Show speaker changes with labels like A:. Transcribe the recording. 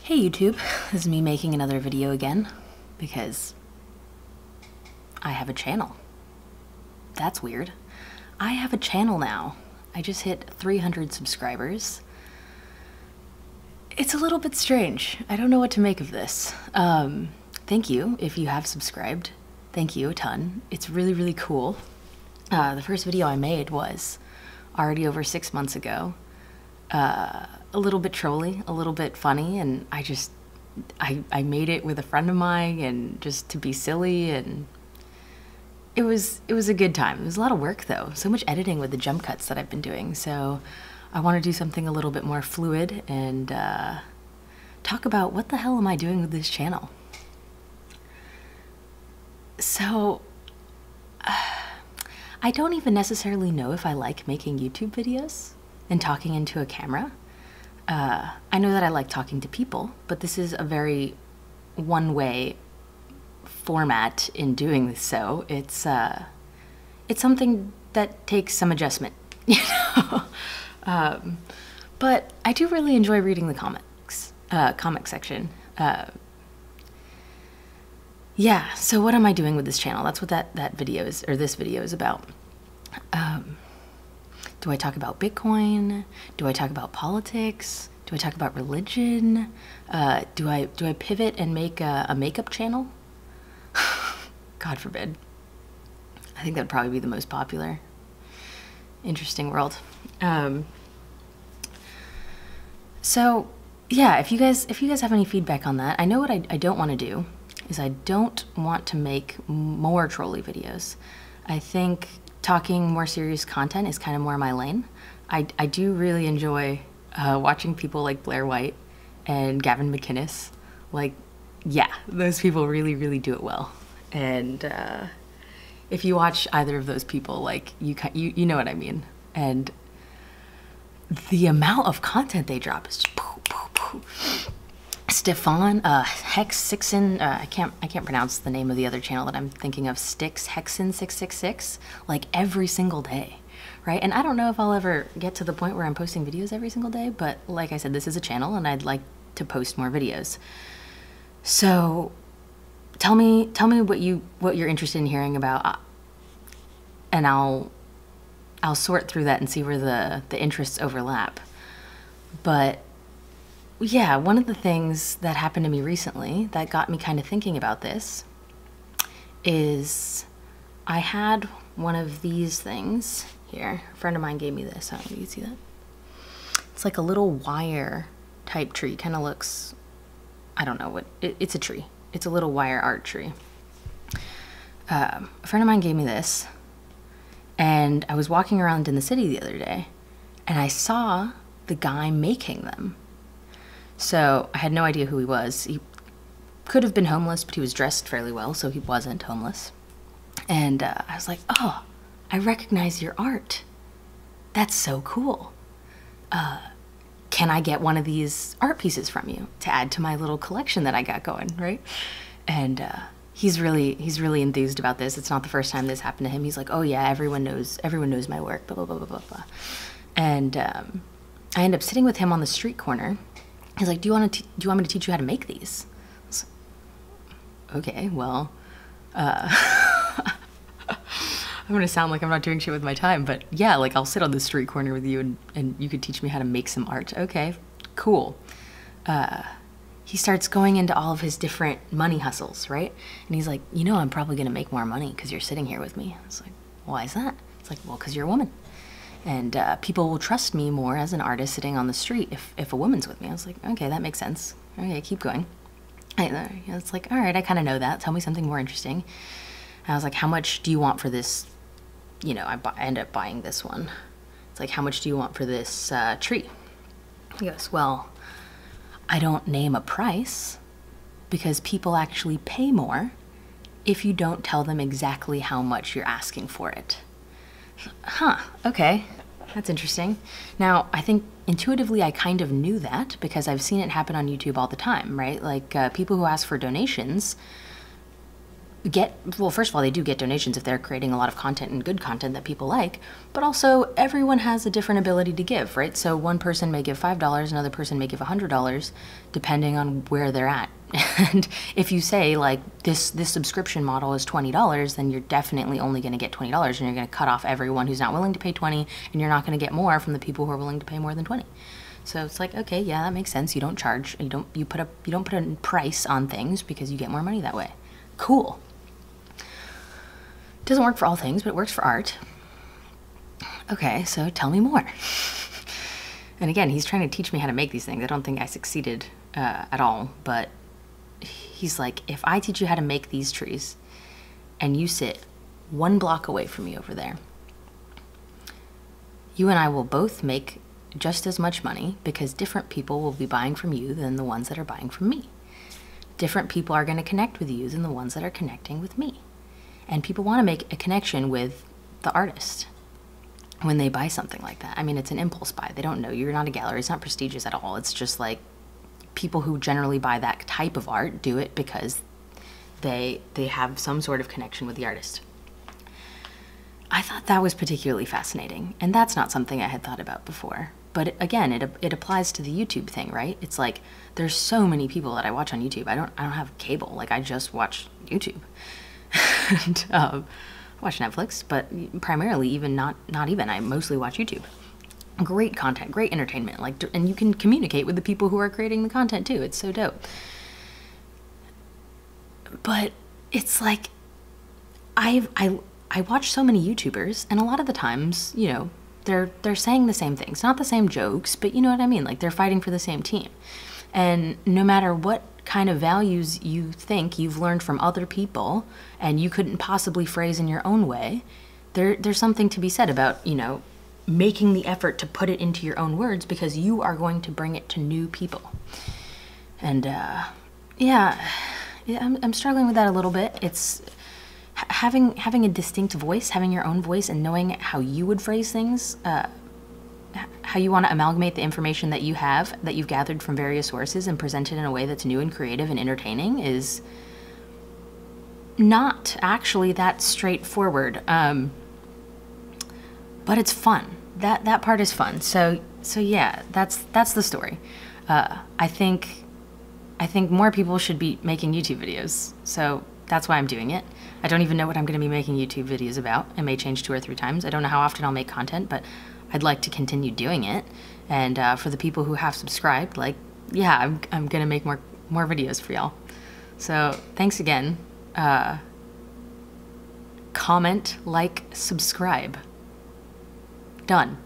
A: Hey YouTube, this is me making another video again, because I have a channel. That's weird. I have a channel now. I just hit 300 subscribers. It's a little bit strange. I don't know what to make of this. Thank you if you have subscribed. Thank you a ton. It's really, really cool. The first video I made was already over 6 months ago. A little bit trolly, a little bit funny, and I made it with a friend of mine and just to be silly, and it was a good time. It was a lot of work though, so much editing with the jump cuts that I've been doing, so I want to do something a little bit more fluid and talk about what the hell am I doing with this channel. So I don't even necessarily know if I like making YouTube videos and talking into a camera. I know that I like talking to people, but this is a very one-way format in doing so. It's something that takes some adjustment, you know? But I do really enjoy reading the comic section. Yeah, so what am I doing with this channel? That's what that video is, or this video is about. Do I talk about Bitcoin? Do I talk about politics? Do I talk about religion? Do I pivot and make a makeup channel? God forbid. I think that'd probably be the most popular. Interesting world. So yeah, if you guys have any feedback on that, I know what I don't want to do is I don't want to make more trolley videos. I think talking more serious content is kind of more my lane. I do really enjoy watching people like Blair White and Gavin McInnes. Like, yeah, those people really, really do it well. And if you watch either of those people, like, you know what I mean. And the amount of content they drop is just poof, poof, poof. Stefan, Hexixen, I can't pronounce the name of the other channel that I'm thinking of, Hexin666, like every single day, right? And I don't know if I'll ever get to the point where I'm posting videos every single day, but like I said, this is a channel and I'd like to post more videos. So tell me what you're interested in hearing about, and I'll sort through that and see where the interests overlap. But yeah, one of the things that happened to me recently that got me kind of thinking about this is I had one of these things here. A friend of mine gave me this. I don't know if you can see that. It's like a little wire type tree. Kind of looks, I don't know what, it's a tree. It's a little wire art tree. A friend of mine gave me this, and I was walking around in the city the other day, and I saw the guy making them. So I had no idea who he was. He could have been homeless, but he was dressed fairly well, so he wasn't homeless. And I was like, oh, I recognize your art. That's so cool. Can I get one of these art pieces from you to add to my little collection that I got going, right? And he's really enthused about this. It's not the first time this happened to him. He's like, oh yeah, everyone knows my work, blah, blah, blah, blah, blah, blah. And I end up sitting with him on the street corner. He's like, do you want me to teach you how to make these? I was like, okay, well, I'm gonna sound like I'm not doing shit with my time, but yeah, like I'll sit on the street corner with you and you could teach me how to make some art. Okay, cool. He starts going into all of his different money hustles, right? And he's like, you know, I'm probably gonna make more money because you're sitting here with me. I was like, why is that? It's like, well, because you're a woman. And people will trust me more as an artist sitting on the street if a woman's with me. I was like, okay, that makes sense. Okay, keep going. It's like, all right, I kind of know that. Tell me something more interesting. And I was like, how much do you want for this? You know, I end up buying this one. It's like, how much do you want for this tree? He goes, well, I don't name a price because people actually pay more if you don't tell them exactly how much you're asking for it. Huh, okay, that's interesting. Now, I think intuitively I kind of knew that because I've seen it happen on YouTube all the time, right? Like people who ask for donations, well, first of all, they do get donations if they're creating a lot of content and good content that people like, but also everyone has a different ability to give, right? So one person may give $5, another person may give $100, depending on where they're at. And if you say like this subscription model is $20, then you're definitely only going to get $20, and you're going to cut off everyone who's not willing to pay $20, and you're not going to get more from the people who are willing to pay more than $20. So it's like, okay, yeah, that makes sense. You don't charge, you don't put a price on things because you get more money that way. Cool. Doesn't work for all things, but it works for art. Okay, so tell me more. And again, he's trying to teach me how to make these things. I don't think I succeeded at all, but he's like, if I teach you how to make these trees and you sit 1 block away from me over there, you and I will both make just as much money because different people will be buying from you than the ones that are buying from me. Different people are going to connect with you than the ones that are connecting with me. And people want to make a connection with the artist when they buy something like that. I mean, it's an impulse buy. They don't know. You're not a gallery. It's not prestigious at all. It's just like people who generally buy that type of art do it because they have some sort of connection with the artist. I thought that was particularly fascinating. And that's not something I had thought about before. But again, it applies to the YouTube thing, right? It's like there's so many people that I watch on YouTube. I don't have cable. Like I just watch YouTube. And watch Netflix, but primarily even not even. I mostly watch YouTube. Great content, great entertainment. Like, and you can communicate with the people who are creating the content too. It's so dope. But it's like I watch so many YouTubers, and a lot of the times, you know, they're saying the same things, not the same jokes, but you know what I mean. Like they're fighting for the same team, and no matter what kind of values you think you've learned from other people and you couldn't possibly phrase in your own way, there's something to be said about, you know, making the effort to put it into your own words because you are going to bring it to new people. And yeah, I'm struggling with that a little bit. It's having a distinct voice, having your own voice, and knowing how you would phrase things, how you want to amalgamate the information that you have, that you've gathered from various sources and present it in a way that's new and creative and entertaining is not actually that straightforward. But it's fun. That part is fun. So yeah, that's the story. I think more people should be making YouTube videos. So that's why I'm doing it. I don't even know what I'm going to be making YouTube videos about. It may change 2 or 3 times. I don't know how often I'll make content, but I'd like to continue doing it. And for the people who have subscribed, like, yeah, I'm gonna make more videos for y'all. So thanks again. Comment, like, subscribe. Done.